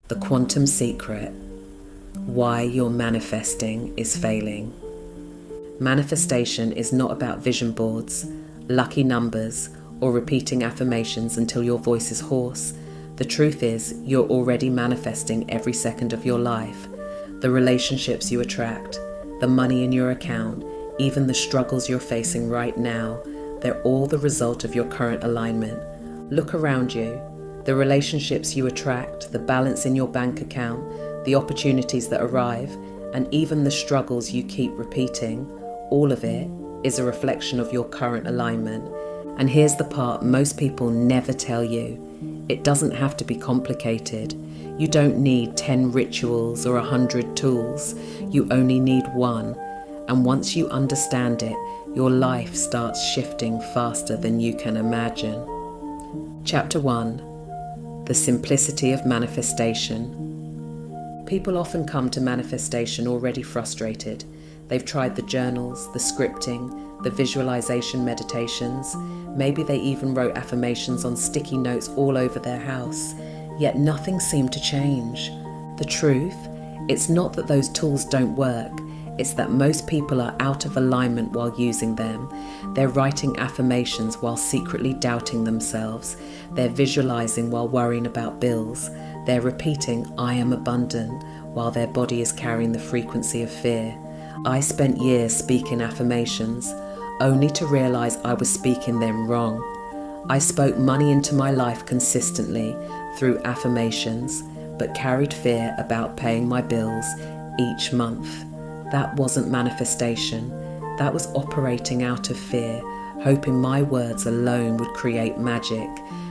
The Quantum Secret: Why Your Manifesting is Failing. Manifestation is not about vision boards, lucky numbers, or repeating affirmations until your voice is hoarse. The truth is, you're already manifesting every second of your life. The relationships you attract, the money in your account, even the struggles you're facing right now, they're all the result of your current alignment. Look around you. The relationships you attract, the balance in your bank account, the opportunities that arrive, and even the struggles you keep repeating, all of it is a reflection of your current alignment. And here's the part most people never tell you. It doesn't have to be complicated. You don't need 10 rituals or 100 tools. You only need one. And once you understand it, your life starts shifting faster than you can imagine. Chapter 1. The Simplicity of Manifestation. People often come to manifestation already frustrated. They've tried the journals, the scripting, the visualization meditations. Maybe they even wrote affirmations on sticky notes all over their house. Yet nothing seemed to change. The truth, it's not that those tools don't work. It's that most people are out of alignment while using them. They're writing affirmations while secretly doubting themselves. They're visualizing while worrying about bills. They're repeating, "I am abundant," while their body is carrying the frequency of fear. I spent years speaking affirmations, only to realize I was speaking them wrong. I spoke money into my life consistently through affirmations, but carried fear about paying my bills each month. That wasn't manifestation. That was operating out of fear, hoping my words alone would create magic.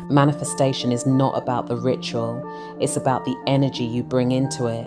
Manifestation is not about the ritual. It's about the energy you bring into it.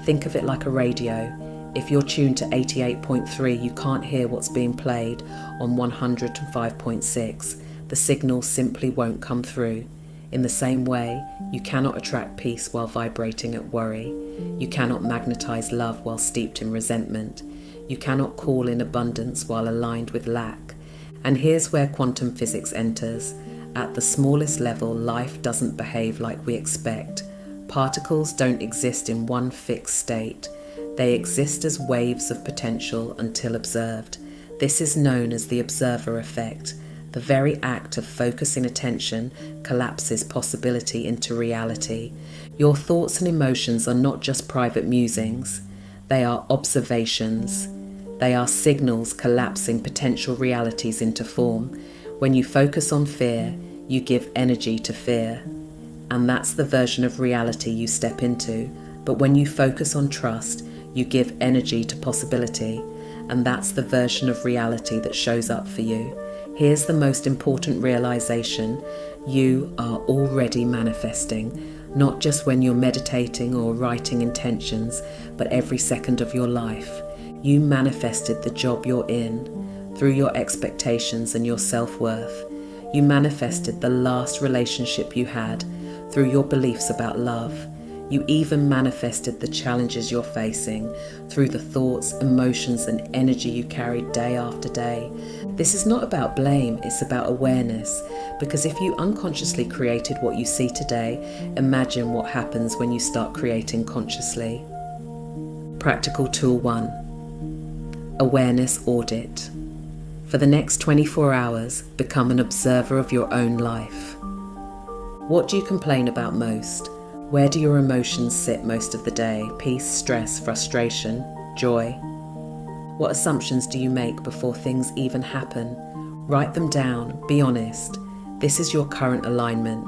Think of it like a radio. If you're tuned to 88.3, you can't hear what's being played on 105.6. The signal simply won't come through. In the same way, you cannot attract peace while vibrating at worry. You cannot magnetize love while steeped in resentment. You cannot call in abundance while aligned with lack. And here's where quantum physics enters. At the smallest level, life doesn't behave like we expect. Particles don't exist in one fixed state. They exist as waves of potential until observed. This is known as the observer effect. The very act of focusing attention collapses possibility into reality. Your thoughts and emotions are not just private musings. They are observations. They are signals collapsing potential realities into form. When you focus on fear, you give energy to fear. And that's the version of reality you step into. But when you focus on trust, you give energy to possibility. And that's the version of reality that shows up for you. Here's the most important realization. You are already manifesting, not just when you're meditating or writing intentions, but every second of your life. You manifested the job you're in through your expectations and your self-worth. You manifested the last relationship you had through your beliefs about love. You even manifested the challenges you're facing through the thoughts, emotions, and energy you carried day after day. This is not about blame, it's about awareness. Because if you unconsciously created what you see today, imagine what happens when you start creating consciously. Practical Tool 1. Awareness Audit. For the next 24 hours, become an observer of your own life. What do you complain about most? Where do your emotions sit most of the day? Peace, stress, frustration, joy? What assumptions do you make before things even happen? Write them down, be honest. This is your current alignment.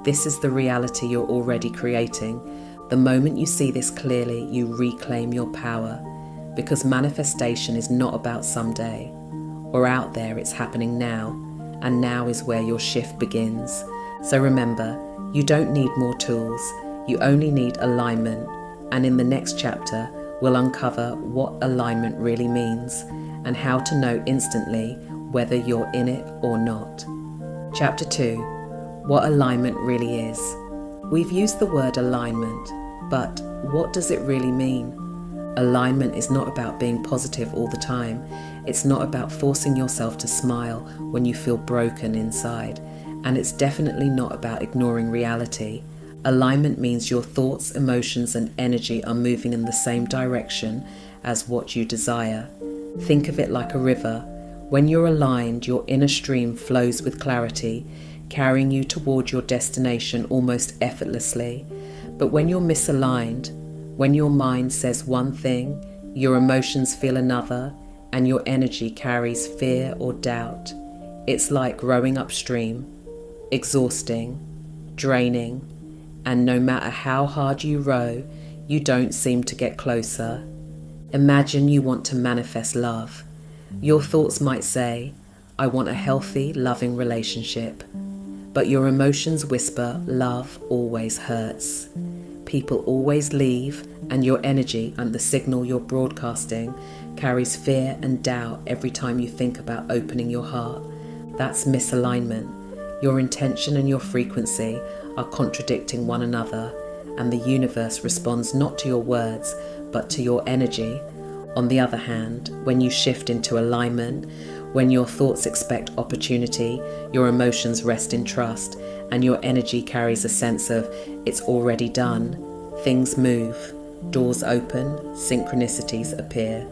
This is the reality you're already creating. The moment you see this clearly, you reclaim your power. Because manifestation is not about someday or out there, it's happening now. And now is where your shift begins. So remember, you don't need more tools. You only need alignment, and in the next chapter, we'll uncover what alignment really means and how to know instantly whether you're in it or not. Chapter 2. What alignment really is. We've used the word alignment, but what does it really mean? Alignment is not about being positive all the time. It's not about forcing yourself to smile when you feel broken inside. And it's definitely not about ignoring reality. Alignment means your thoughts, emotions, and energy are moving in the same direction as what you desire. Think of it like a river. When you're aligned, your inner stream flows with clarity, carrying you toward your destination almost effortlessly. But when you're misaligned, when your mind says one thing, your emotions feel another, and your energy carries fear or doubt, it's like rowing upstream, exhausting, draining, and no matter how hard you row, you don't seem to get closer. Imagine you want to manifest love. Your thoughts might say, I want a healthy, loving relationship. But your emotions whisper, love always hurts. People always leave, and your energy and the signal you're broadcasting carries fear and doubt every time you think about opening your heart. That's misalignment. Your intention and your frequency are contradicting one another, and the universe responds not to your words, but to your energy. On the other hand, when you shift into alignment, when your thoughts expect opportunity, your emotions rest in trust, and your energy carries a sense of it's already done, things move, doors open, synchronicities appear.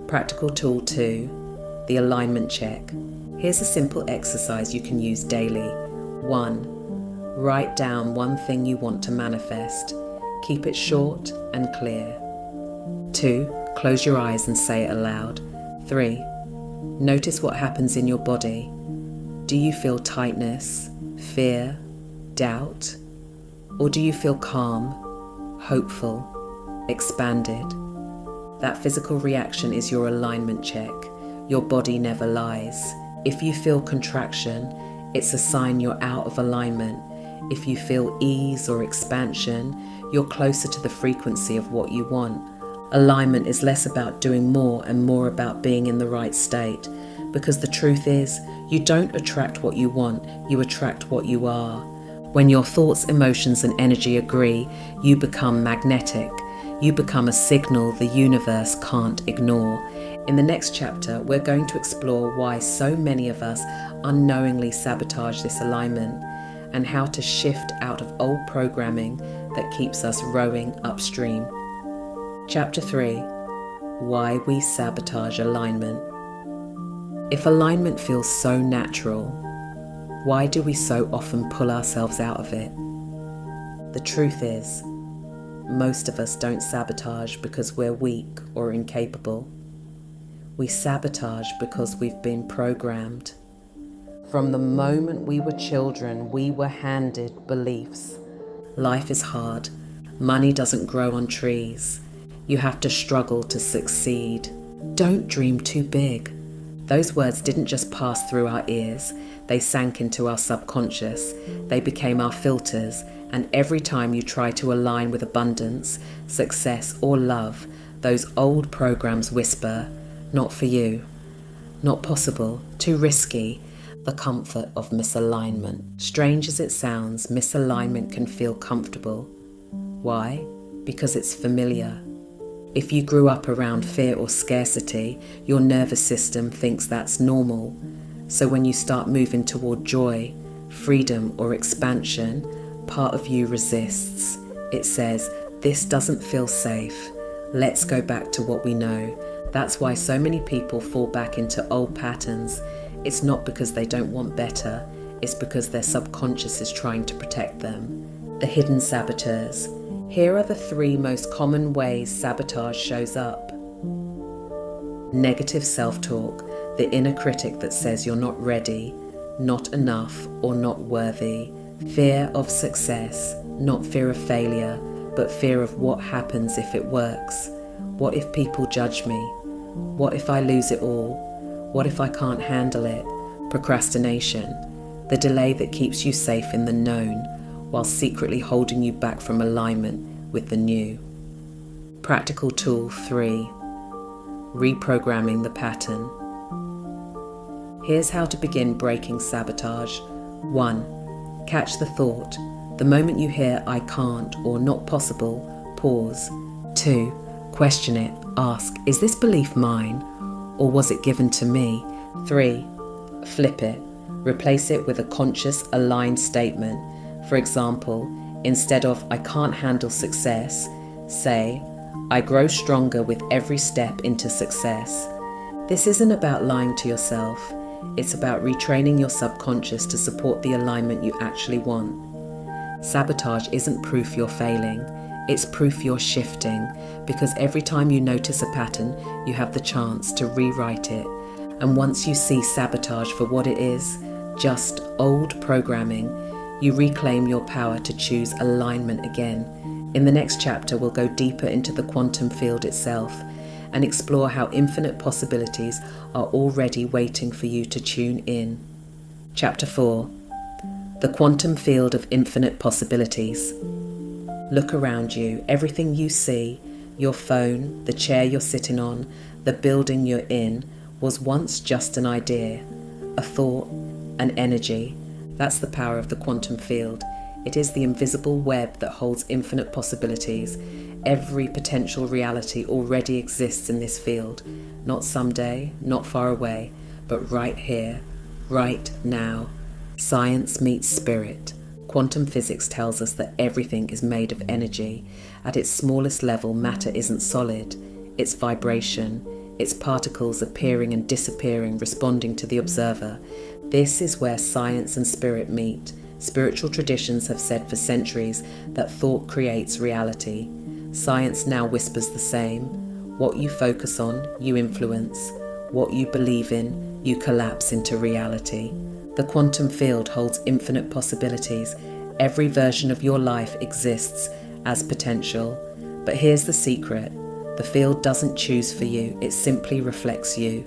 Practical tool 2, the alignment check. Here's a simple exercise you can use daily. 1. Write down one thing you want to manifest. Keep it short and clear. 2. Close your eyes and say it aloud. 3. Notice what happens in your body. Do you feel tightness, fear, doubt? Or do you feel calm, hopeful, expanded? That physical reaction is your alignment check. Your body never lies. If you feel contraction, it's a sign you're out of alignment. If you feel ease or expansion, you're closer to the frequency of what you want. Alignment is less about doing more and more about being in the right state, because the truth is, you don't attract what you want, you attract what you are. When your thoughts, emotions, and energy agree, you become magnetic. You become a signal the universe can't ignore. In the next chapter, we're going to explore why so many of us unknowingly sabotage this alignment, and how to shift out of old programming that keeps us rowing upstream. Chapter 3. Why we sabotage alignment. If alignment feels so natural, why do we so often pull ourselves out of it? The truth is, most of us don't sabotage because we're weak or incapable. We sabotage because we've been programmed. From the moment we were children, we were handed beliefs. Life is hard. Money doesn't grow on trees. You have to struggle to succeed. Don't dream too big. Those words didn't just pass through our ears. They sank into our subconscious. They became our filters. And every time you try to align with abundance, success, or love, those old programs whisper, not for you, not possible, too risky. The comfort of misalignment. Strange as it sounds, misalignment can feel comfortable. Why? Because it's familiar. If you grew up around fear or scarcity, your nervous system thinks that's normal. So when you start moving toward joy, freedom, or expansion, part of you resists. It says, this doesn't feel safe. Let's go back to what we know. That's why so many people fall back into old patterns. It's not because they don't want better, it's because their subconscious is trying to protect them. The hidden saboteurs. Here are the 3 most common ways sabotage shows up. Negative self-talk, the inner critic that says you're not ready, not enough, or not worthy. Fear of success, not fear of failure, but fear of what happens if it works. What if people judge me? What if I lose it all? What if I can't handle it? Procrastination, the delay that keeps you safe in the known, while secretly holding you back from alignment with the new. Practical tool 3. Reprogramming the pattern. Here's how to begin breaking sabotage. 1. Catch the thought. The moment you hear I can't or not possible, pause. 2. Question it. Ask, is this belief mine or was it given to me? 3. Flip it. Replace it with a conscious, aligned statement. For example, Instead of "I can't handle success," say, "I grow stronger with every step into success." This isn't about lying to yourself. It's about retraining your subconscious to support the alignment you actually want. Sabotage isn't proof you're failing. It's proof you're shifting, because every time you notice a pattern, you have the chance to rewrite it. And once you see sabotage for what it is, just old programming, you reclaim your power to choose alignment again. In the next chapter, we'll go deeper into the quantum field itself and explore how infinite possibilities are already waiting for you to tune in. Chapter 4. The quantum field of infinite possibilities. Look around you. Everything you see, your phone, the chair you're sitting on, the building you're in, was once just an idea, a thought, an energy. That's the power of the quantum field. It is the invisible web that holds infinite possibilities. Every potential reality already exists in this field. Not someday, not far away, but right here, right now. Science meets spirit. Quantum physics tells us that everything is made of energy. At its smallest level, matter isn't solid. It's vibration. It's particles appearing and disappearing, responding to the observer. This is where science and spirit meet. Spiritual traditions have said for centuries that thought creates reality. Science now whispers the same. What you focus on, you influence. What you believe in, you collapse into reality. The quantum field holds infinite possibilities. Every version of your life exists as potential. But here's the secret. The field doesn't choose for you, it simply reflects you.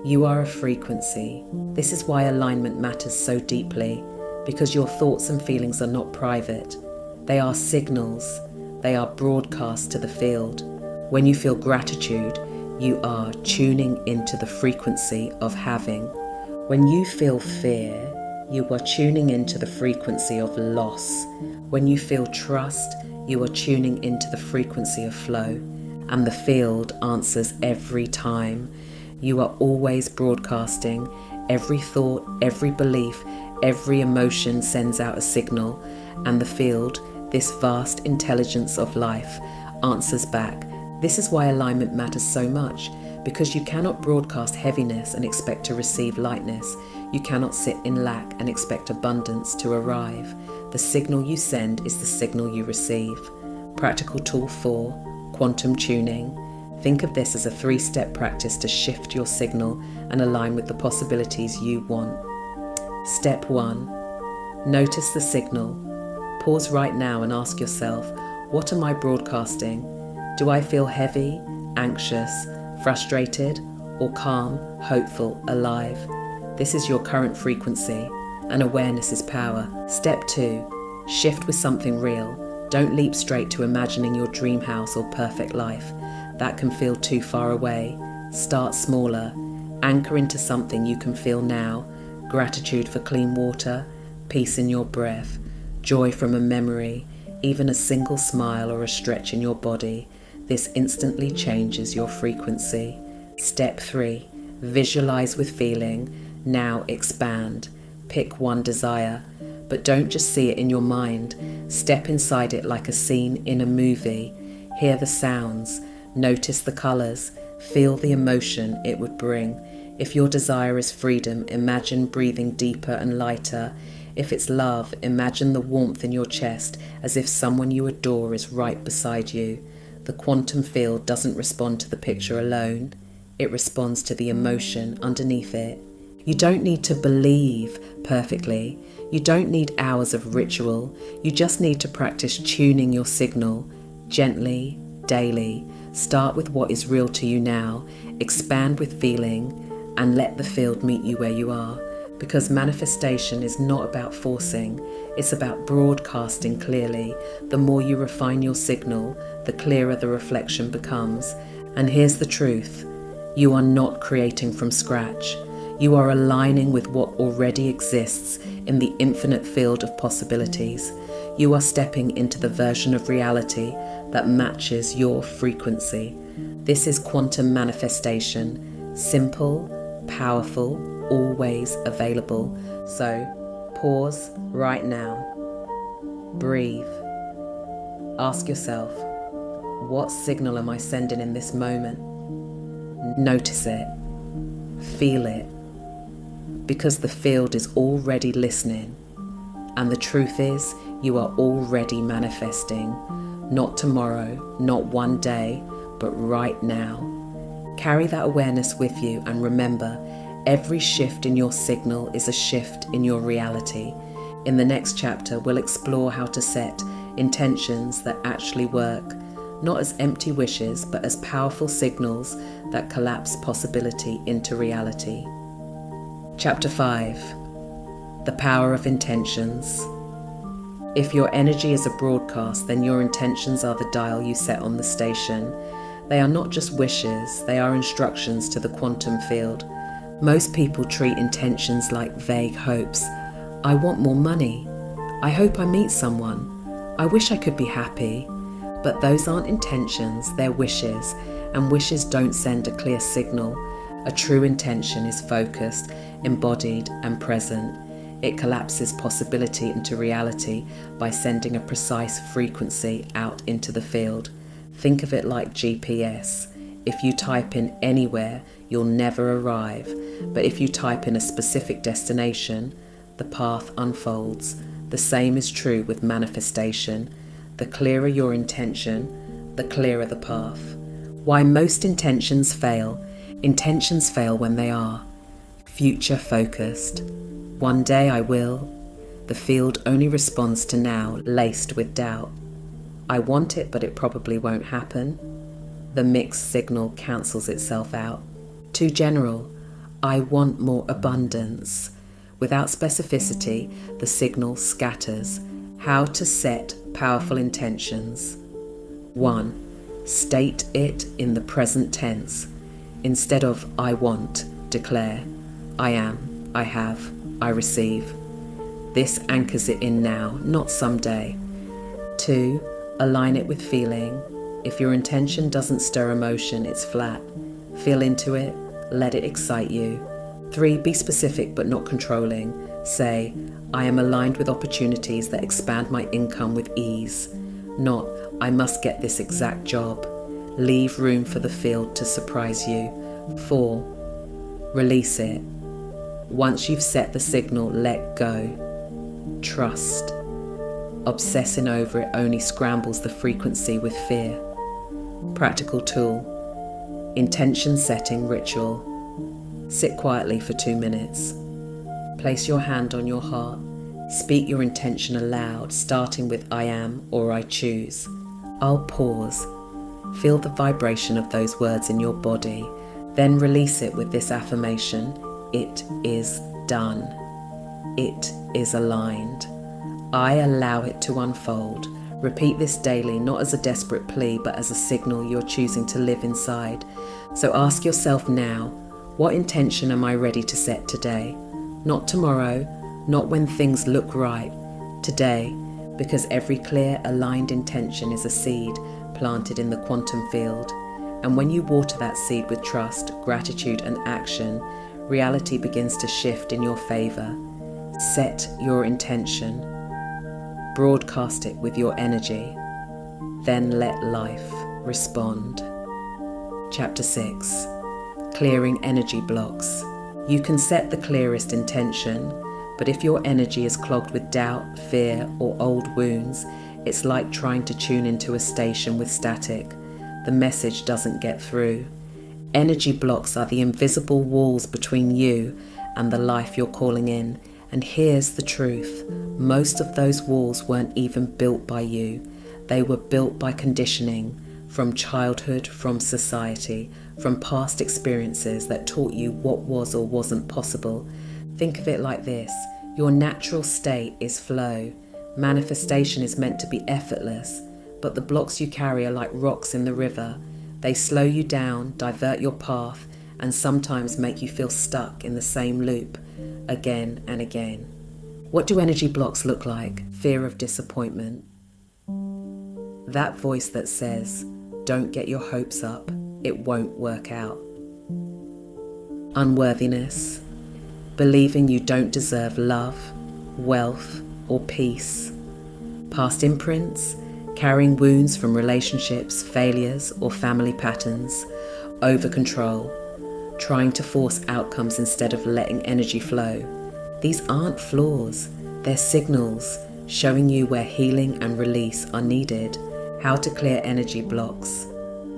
You are a frequency. This is why alignment matters so deeply, because your thoughts and feelings are not private. They are signals. They are broadcast to the field. When you feel gratitude, you are tuning into the frequency of having. When you feel fear, you are tuning into the frequency of loss. When you feel trust, you are tuning into the frequency of flow. And the field answers every time. You are always broadcasting. Every thought, every belief, every emotion sends out a signal. And the field, this vast intelligence of life, answers back. This is why alignment matters so much. Because you cannot broadcast heaviness and expect to receive lightness. You cannot sit in lack and expect abundance to arrive. The signal you send is the signal you receive. Practical tool 4, quantum tuning. Think of this as a 3-step practice to shift your signal and align with the possibilities you want. Step 1. Notice the signal. Pause right now and ask yourself, what am I broadcasting? Do I feel heavy, anxious, frustrated, or calm, hopeful, alive? This is your current frequency, and awareness is power. Step 2. Shift with something real. Don't leap straight to imagining your dream house or perfect life. That can feel too far away. Start smaller. Anchor into something you can feel now. Gratitude for clean water, peace in your breath, joy from a memory, even a single smile or a stretch in your body. This instantly changes your frequency. Step 3. Visualize with feeling. Now expand. Pick one desire, but don't just see it in your mind. Step inside it like a scene in a movie. Hear the sounds. Notice the colors. Feel the emotion it would bring. If your desire is freedom, imagine breathing deeper and lighter. If it's love, imagine the warmth in your chest as if someone you adore is right beside you. The quantum field doesn't respond to the picture alone. It responds to the emotion underneath it. You don't need to believe perfectly. You don't need hours of ritual. You just need to practice tuning your signal gently, daily. Start with what is real to you now. Expand with feeling and let the field meet you where you are. Because manifestation is not about forcing, it's about broadcasting clearly. The more you refine your signal, the clearer the reflection becomes. And here's the truth. You are not creating from scratch. You are aligning with what already exists in the infinite field of possibilities. You are stepping into the version of reality that matches your frequency. This is quantum manifestation. Simple, powerful, always available. So pause right now. Breathe. Ask yourself, what signal am I sending in this moment? Notice it. Feel it. Because the field is already listening. And the truth is, you are already manifesting. Not tomorrow, not one day, but right now. Carry that awareness with you and remember, every shift in your signal is a shift in your reality. In the next chapter, we'll explore how to set intentions that actually work, not as empty wishes, but as powerful signals that collapse possibility into reality. Chapter 5. The Power of Intentions. If your energy is a broadcast, then your intentions are the dial you set on the station. They are not just wishes, they are instructions to the quantum field. Most people treat intentions like vague hopes. I want more money. I hope I meet someone. I wish I could be happy. But those aren't intentions, they're wishes, and wishes don't send a clear signal. A true intention is focused, embodied, and present. It collapses possibility into reality by sending a precise frequency out into the field. Think of it like GPS. If you type in anywhere, you'll never arrive. But if you type in a specific destination, the path unfolds. The same is true with manifestation. The clearer your intention, the clearer the path. Why most intentions fail. Intentions fail when they are future focused. One day I will. The field only responds to now, laced with doubt. I want it, but it probably won't happen. The mixed signal cancels itself out. Too general. I want more abundance. Without specificity, the signal scatters. How to set powerful intentions. 1. State it in the present tense. Instead of I want, declare I am, I have, I receive. This anchors it in now, not someday. 2. Align it with feeling. If your intention doesn't stir emotion, it's flat. Feel into it, let it excite you. 3. Be specific but not controlling. Say, I am aligned with opportunities that expand my income with ease. Not, I must get this exact job. Leave room for the field to surprise you. 4. Release it. Once you've set the signal, let go. Trust. Obsessing over it only scrambles the frequency with fear. Practical tool. Intention setting ritual. Sit quietly for 2 minutes. Place your hand on your heart. Speak your intention aloud, starting with I am or I choose. I'll pause. Feel the vibration of those words in your body. Then release it with this affirmation. It is done. It is aligned. I allow it to unfold. Repeat this daily, not as a desperate plea, but as a signal you're choosing to live inside. So ask yourself now, what intention am I ready to set today? Not tomorrow, not when things look right. Today, because every clear, aligned intention is a seed planted in the quantum field. And when you water that seed with trust, gratitude, and action, reality begins to shift in your favor. Set your intention. Broadcast it with your energy. Then let life respond. Chapter 6. Clearing energy blocks. You can set the clearest intention, but if your energy is clogged with doubt, fear, or old wounds, it's like trying to tune into a station with static. The message doesn't get through. Energy blocks are the invisible walls between you and the life you're calling in. And here's the truth. Most of those walls weren't even built by you. They were built by conditioning, from childhood, from society, from past experiences that taught you what was or wasn't possible. Think of it like this. Your natural state is flow. Manifestation is meant to be effortless, but the blocks you carry are like rocks in the river. They slow you down, divert your path, and sometimes make you feel stuck in the same loop again and again. What do energy blocks look like? Fear of disappointment. That voice that says, don't get your hopes up, it won't work out. Unworthiness. Believing you don't deserve love, wealth, or peace. Past imprints. carrying wounds from relationships, failures, or family patterns, over control, trying to force outcomes instead of letting energy flow. These aren't flaws, they're signals showing you where healing and release are needed. How to clear energy blocks.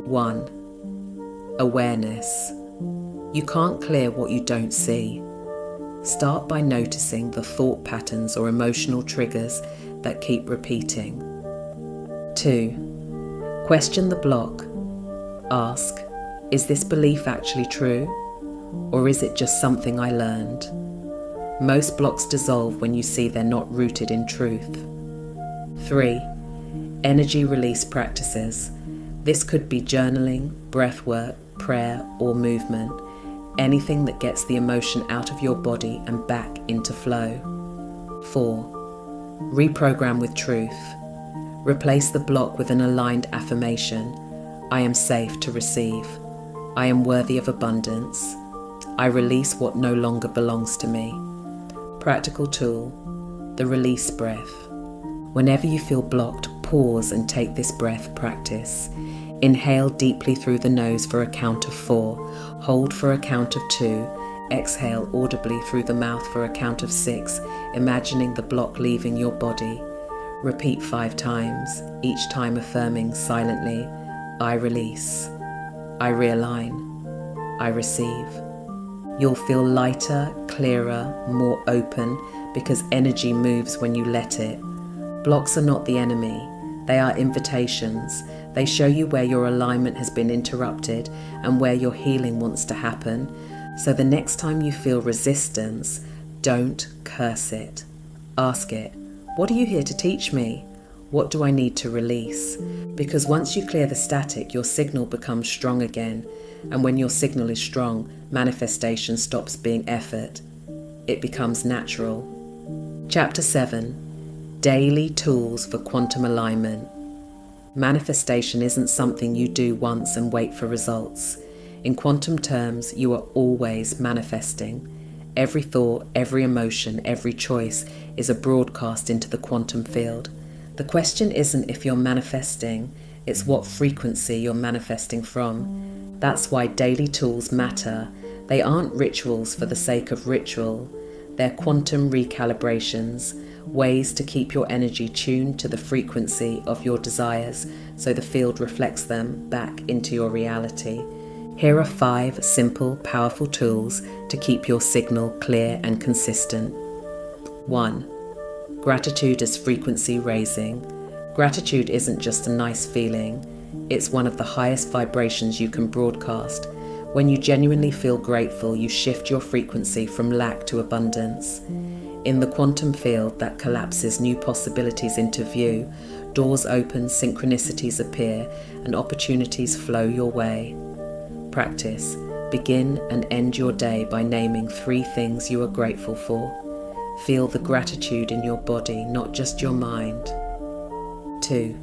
1. Awareness. You can't clear what you don't see. Start by noticing the thought patterns or emotional triggers that keep repeating. 2. Question the block. Ask, is this belief actually true? Or is it just something I learned? Most blocks dissolve when you see they're not rooted in truth. 3. Energy release practices. This could be journaling, breathwork, prayer, or movement. Anything that gets the emotion out of your body and back into flow. 4. Reprogram with truth. Replace the block with an aligned affirmation. I am safe to receive. I am worthy of abundance. I release what no longer belongs to me. Practical tool, the release breath. Whenever you feel blocked, pause and take this breath practice. Inhale deeply through the nose for a count of 4. Hold for a count of 2. Exhale audibly through the mouth for a count of 6, imagining the block leaving your body. Repeat 5 times, each time affirming silently, I release, I realign, I receive. You'll feel lighter, clearer, more open because energy moves when you let it. Blocks are not the enemy, they are invitations. They show you where your alignment has been interrupted and where your healing wants to happen. So the next time you feel resistance, don't curse it. Ask it, what are you here to teach me? What do I need to release? Because once you clear the static, your signal becomes strong again. And when your signal is strong, manifestation stops being effort. It becomes natural. Chapter 7. Daily Tools for Quantum Alignment. Manifestation isn't something you do once and wait for results. In quantum terms, you are always manifesting. Every thought, every emotion, every choice is a broadcast into the quantum field. The question isn't if you're manifesting, it's what frequency you're manifesting from. That's why daily tools matter. They aren't rituals for the sake of ritual. They're quantum recalibrations, ways to keep your energy tuned to the frequency of your desires so the field reflects them back into your reality. Here are 5 simple, powerful tools to keep your signal clear and consistent. 1. Gratitude as frequency raising. Gratitude isn't just a nice feeling, it's one of the highest vibrations you can broadcast. When you genuinely feel grateful, you shift your frequency from lack to abundance. In the quantum field that collapses new possibilities into view, doors open, synchronicities appear, and opportunities flow your way. Practice. Begin and end your day by naming 3 things you are grateful for. Feel the gratitude in your body, not just your mind. 2.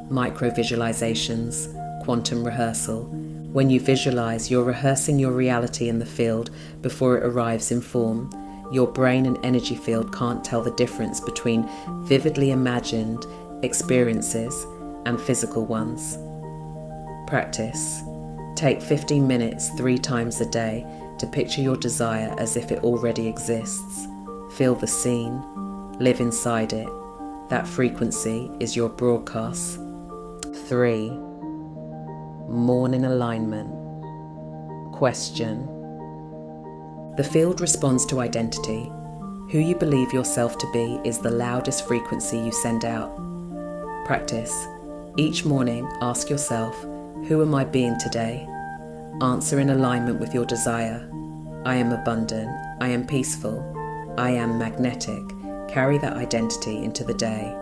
Micro-visualizations, quantum rehearsal. When you visualize, you're rehearsing your reality in the field before it arrives in form. Your brain and energy field can't tell the difference between vividly imagined experiences and physical ones. Practice. Take 15 minutes 3 times a day to picture your desire as if it already exists. Feel the scene, live inside it. That frequency is your broadcast. 3. Morning alignment. Question. The field responds to identity. Who you believe yourself to be is the loudest frequency you send out. Practice. Each morning, ask yourself, who am I being today? Answer in alignment with your desire. I am abundant. I am peaceful. I am magnetic. Carry that identity into the day.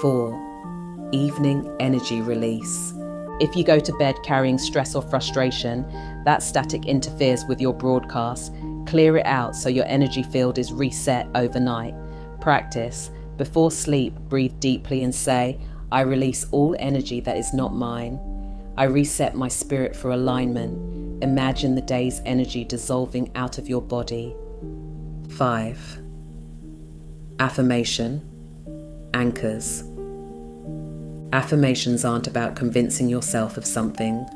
4. Evening energy release. If you go to bed carrying stress or frustration, that static interferes with your broadcast. Clear it out so your energy field is reset overnight. Practice. Before sleep, breathe deeply and say, I release all energy that is not mine. I reset my spirit for alignment. Imagine the day's energy dissolving out of your body. 5. Affirmation. Anchors. Affirmations aren't about convincing yourself of something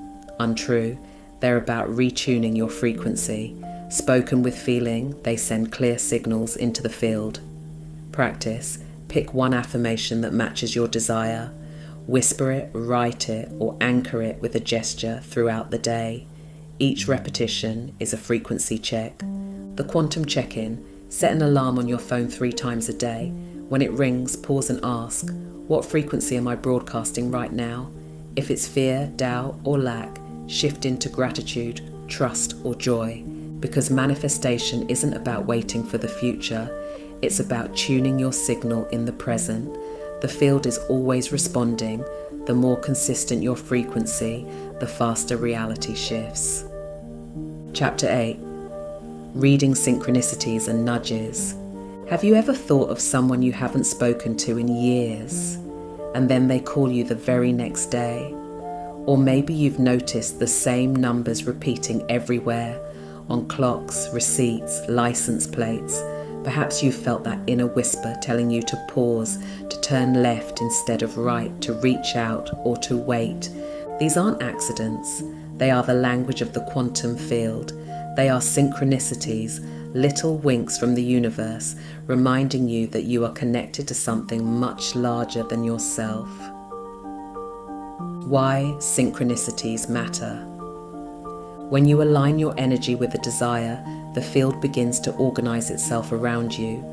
untrue. They're about retuning your frequency. Spoken with feeling, they send clear signals into the field. Practice. Pick one affirmation that matches your desire. Whisper it, write it, or anchor it with a gesture throughout the day. Each repetition is a frequency check. The quantum check-in. Set an alarm on your phone 3 times a day. When it rings, pause and ask, what frequency am I broadcasting right now? If it's fear, doubt, or lack, shift into gratitude, trust, or joy. Because manifestation isn't about waiting for the future. It's about tuning your signal in the present. The field is always responding. The more consistent your frequency, the faster reality shifts. Chapter 8. Reading synchronicities and nudges. Have you ever thought of someone you haven't spoken to in years, and then they call you the very next day? Or maybe you've noticed the same numbers repeating everywhere, on clocks, receipts, license plates. Perhaps you've felt that inner whisper telling you to pause, to turn left instead of right, to reach out or to wait. These aren't accidents. They are the language of the quantum field. They are synchronicities, little winks from the universe, reminding you that you are connected to something much larger than yourself. Why synchronicities matter. When you align your energy with a desire, the field begins to organize itself around you.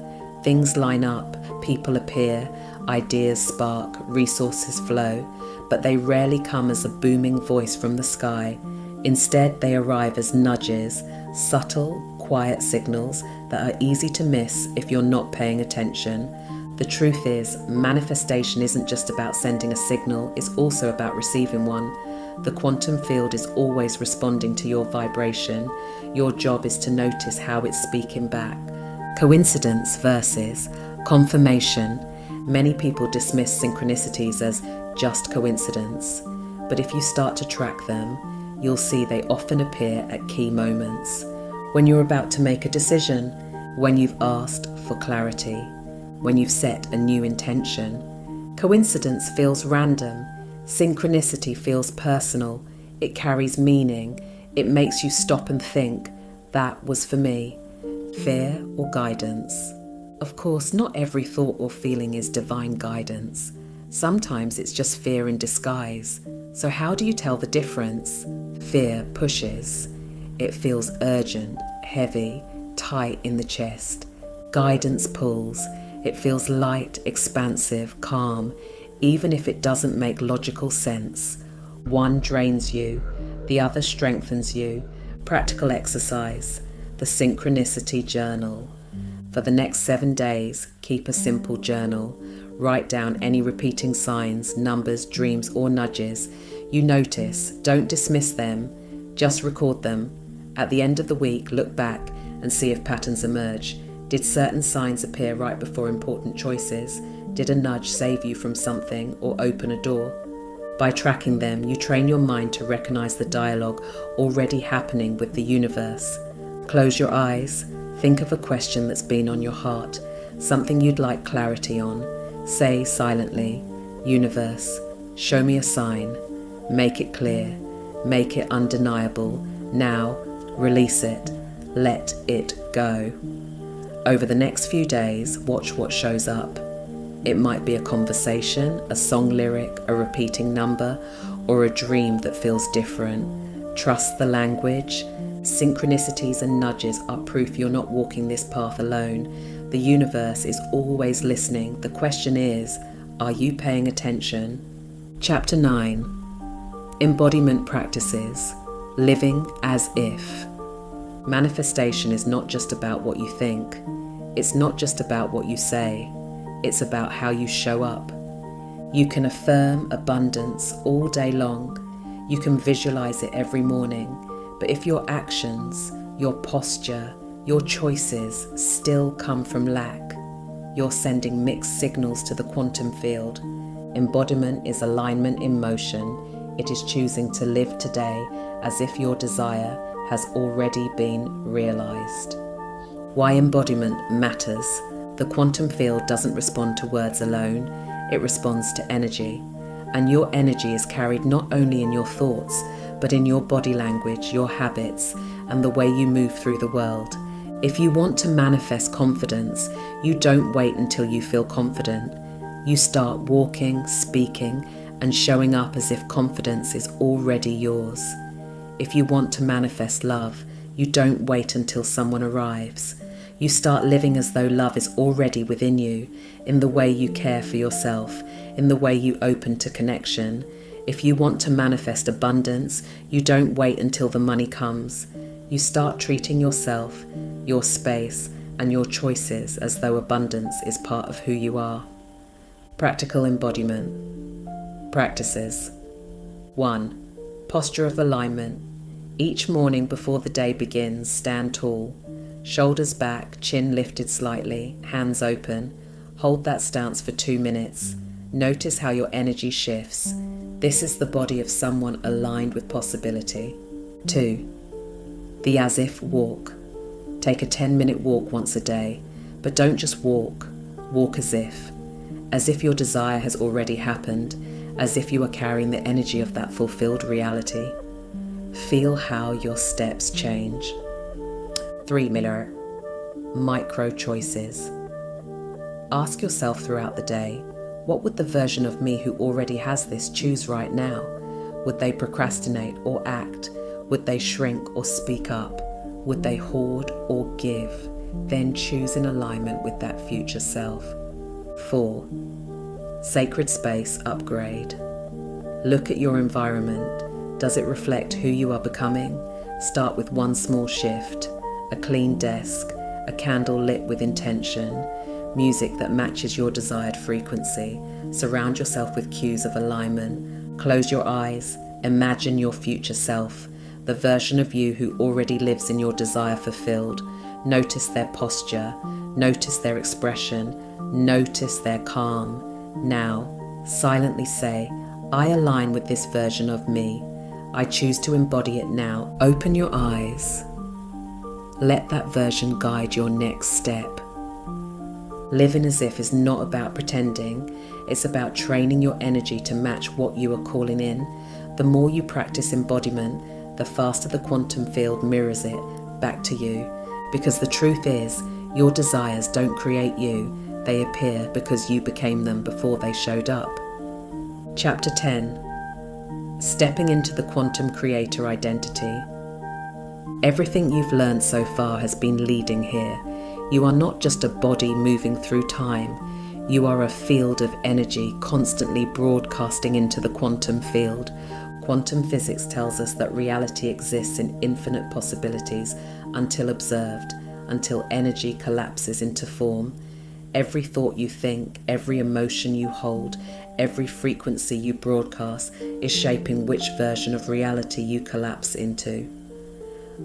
Things line up, people appear, ideas spark, resources flow, but they rarely come as a booming voice from the sky. Instead, they arrive as nudges, subtle, quiet signals that are easy to miss if you're not paying attention. The truth is, manifestation isn't just about sending a signal, it's also about receiving one. The quantum field is always responding to your vibration. Your job is to notice how it's speaking back. Coincidence versus confirmation. Many people dismiss synchronicities as just coincidence, but if you start to track them, you'll see they often appear at key moments. When you're about to make a decision, when you've asked for clarity, when you've set a new intention. Coincidence feels random. Synchronicity feels personal. It carries meaning. It makes you stop and think, that was for me. Fear or guidance. Of course, not every thought or feeling is divine guidance. Sometimes it's just fear in disguise. So how do you tell the difference? Fear pushes. It feels urgent, heavy, tight in the chest. Guidance pulls. It feels light, expansive, calm, even if it doesn't make logical sense. One drains you, the other strengthens you. Practical exercise, the Synchronicity Journal. For the next 7 days, keep a simple journal. Write down any repeating signs, numbers, dreams, or nudges you notice. Don't dismiss them, just record them. At the end of the week, look back and see if patterns emerge. Did certain signs appear right before important choices? Did a nudge save you from something or open a door? By tracking them, you train your mind to recognize the dialogue already happening with the universe. Close your eyes. Think of a question that's been on your heart, something you'd like clarity on. Say silently, Universe, show me a sign. Make it clear. Make it undeniable. Now, release it. Let it go. Over the next few days, watch what shows up. It might be a conversation, a song lyric, a repeating number, or a dream that feels different. Trust the language. Synchronicities and nudges are proof you're not walking this path alone. The universe is always listening. The question is, are you paying attention? Chapter 9. Embodiment practices. Living as if. Manifestation is not just about what you think. It's not just about what you say. It's about how you show up. You can affirm abundance all day long. You can visualize it every morning. But if your actions, your posture, your choices still come from lack, you're sending mixed signals to the quantum field. Embodiment is alignment in motion. It is choosing to live today as if your desire has already been realized. Why embodiment matters. The quantum field doesn't respond to words alone. It responds to energy. And your energy is carried not only in your thoughts, but in your body language, your habits, and the way you move through the world. If you want to manifest confidence, you don't wait until you feel confident. You start walking, speaking, and showing up as if confidence is already yours. If you want to manifest love, you don't wait until someone arrives. You start living as though love is already within you, in the way you care for yourself, in the way you open to connection. If you want to manifest abundance, you don't wait until the money comes. You start treating yourself, your space, and your choices as though abundance is part of who you are. Practical embodiment. Practices. 1. Posture of alignment. Each morning before the day begins, stand tall. Shoulders back, chin lifted slightly, hands open. Hold that stance for 2 minutes. Notice how your energy shifts. This is the body of someone aligned with possibility. 2. The as if walk. Take a 10-minute walk once a day, but don't just walk. Walk as if your desire has already happened, as if you are carrying the energy of that fulfilled reality. Feel how your steps change. 3. Micro choices. Ask yourself throughout the day, what would the version of me who already has this choose right now? Would they procrastinate or act? Would they shrink or speak up? Would they hoard or give? Then choose in alignment with that future self. 4. Sacred space upgrade. Look at your environment. Does it reflect who you are becoming? Start with one small shift. A clean desk, a candle lit with intention, music that matches your desired frequency. Surround yourself with cues of alignment. Close your eyes. Imagine your future self, the version of you who already lives in your desire fulfilled. Notice their posture. Notice their expression. Notice their calm. Now, silently say, I align with this version of me. I choose to embody it now. Open your eyes. Let that version guide your next step. Living as if is not about pretending. It's about training your energy to match what you are calling in. The more you practice embodiment, the faster the quantum field mirrors it back to you. Because the truth is, your desires don't create you. They appear because you became them before they showed up. Chapter 10. Stepping into the quantum creator identity. Everything you've learned so far has been leading here. You are not just a body moving through time. You are a field of energy constantly broadcasting into the quantum field. Quantum physics tells us that reality exists in infinite possibilities until observed, until energy collapses into form. Every thought you think, every emotion you hold, every frequency you broadcast is shaping which version of reality you collapse into.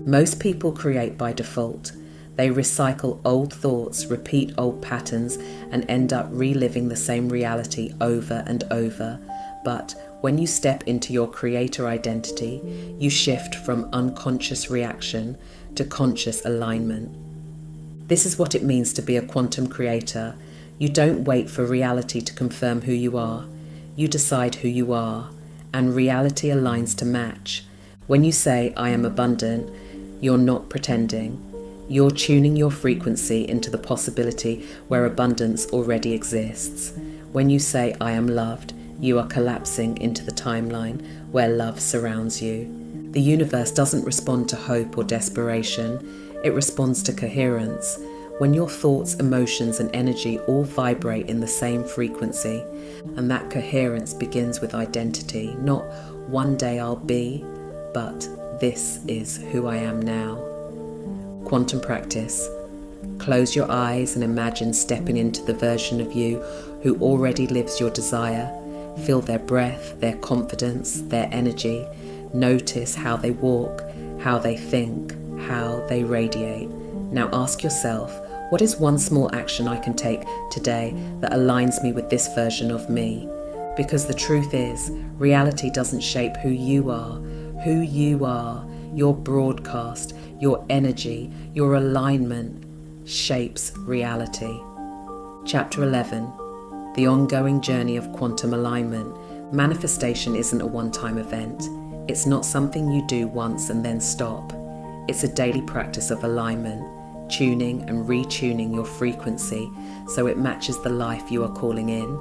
Most people create by default. They recycle old thoughts, repeat old patterns, and end up reliving the same reality over and over. But when you step into your creator identity, you shift from unconscious reaction to conscious alignment. This is what it means to be a quantum creator. You don't wait for reality to confirm who you are. You decide who you are, and reality aligns to match. When you say, I am abundant, you're not pretending. You're tuning your frequency into the possibility where abundance already exists. When you say, I am loved, you are collapsing into the timeline where love surrounds you. The universe doesn't respond to hope or desperation. It responds to coherence. When your thoughts, emotions, and energy all vibrate in the same frequency, and that coherence begins with identity, not one day I'll be, but this is who I am now. Quantum practice. Close your eyes and imagine stepping into the version of you who already lives your desire. Feel their breath, their confidence, their energy. Notice how they walk, how they think, how they radiate. Now ask yourself, what is one small action I can take today that aligns me with this version of me? Because the truth is, reality doesn't shape who you are. Who you are, your broadcast, your energy, your alignment shapes reality. Chapter 11. The ongoing journey of quantum alignment. Manifestation isn't a one-time event. It's not something you do once and then stop. It's a daily practice of alignment, tuning and retuning your frequency so it matches the life you are calling in.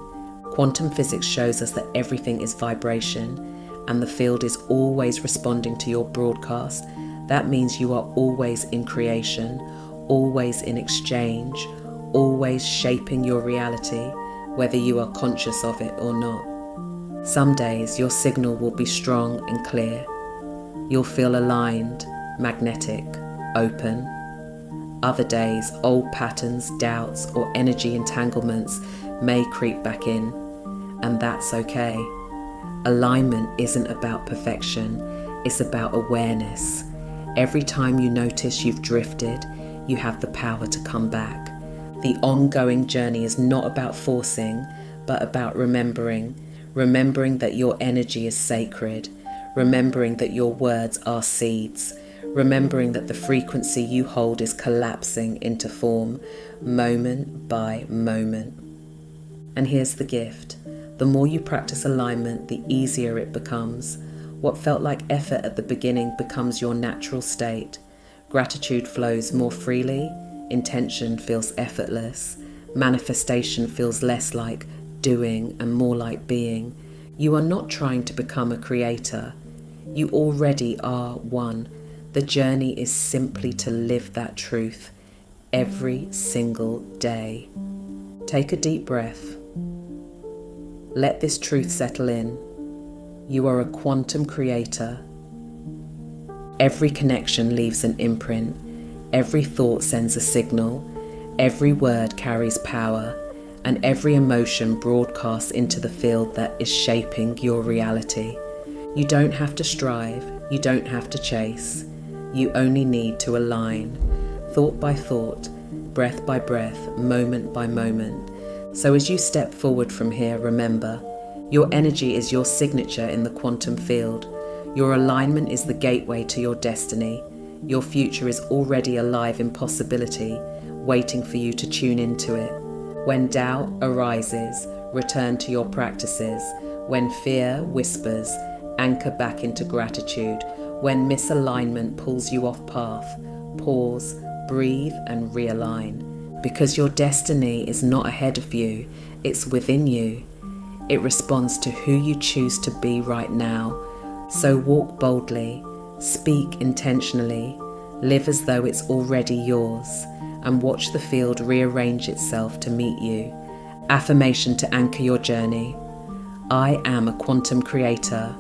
Quantum physics shows us that everything is vibration, and the field is always responding to your broadcast. That means you are always in creation, always in exchange, always shaping your reality, whether you are conscious of it or not. Some days your signal will be strong and clear. You'll feel aligned, magnetic, open. Other days, old patterns, doubts, or energy entanglements may creep back in, and that's okay. Alignment isn't about perfection, it's about awareness. Every time you notice you've drifted, you have the power to come back. The ongoing journey is not about forcing, but about remembering that your energy is sacred, remembering that your words are seeds, remembering that the frequency you hold is collapsing into form, moment by moment. And here's the gift. The more you practice alignment, the easier it becomes. What felt like effort at the beginning becomes your natural state. Gratitude flows more freely, intention feels effortless, manifestation feels less like doing and more like being. You are not trying to become a creator. You already are one. The journey is simply to live that truth every single day. Take a deep breath. Let this truth settle in. You are a quantum creator. Every connection leaves an imprint. Every thought sends a signal. Every word carries power. And every emotion broadcasts into the field that is shaping your reality. You don't have to strive. You don't have to chase. You only need to align, thought by thought, breath by breath, moment by moment. So as you step forward from here, remember, your energy is your signature in the quantum field. Your alignment is the gateway to your destiny. Your future is already alive in possibility, waiting for you to tune into it. When doubt arises, return to your practices. When fear whispers, anchor back into gratitude. When misalignment pulls you off path, pause, breathe and realign. Because your destiny is not ahead of you, it's within you. It responds to who you choose to be right now. So walk boldly, speak intentionally, live as though it's already yours, and watch the field rearrange itself to meet you. Affirmation to anchor your journey. I am a quantum creator.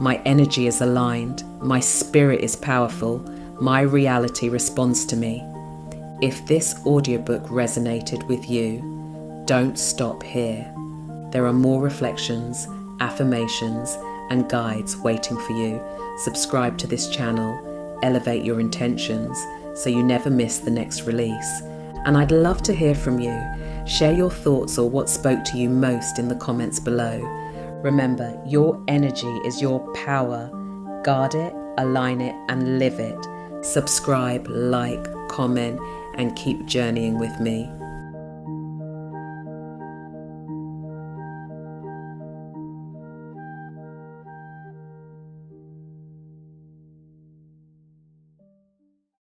My energy is aligned. My spirit is powerful. My reality responds to me. If this audiobook resonated with you, don't stop here. There are more reflections, affirmations, and guides waiting for you. Subscribe to this channel, elevate your intentions so you never miss the next release. And I'd love to hear from you. Share your thoughts or what spoke to you most in the comments below. Remember, your energy is your power. Guard it, align it, and live it. Subscribe, like, comment, and keep journeying with me.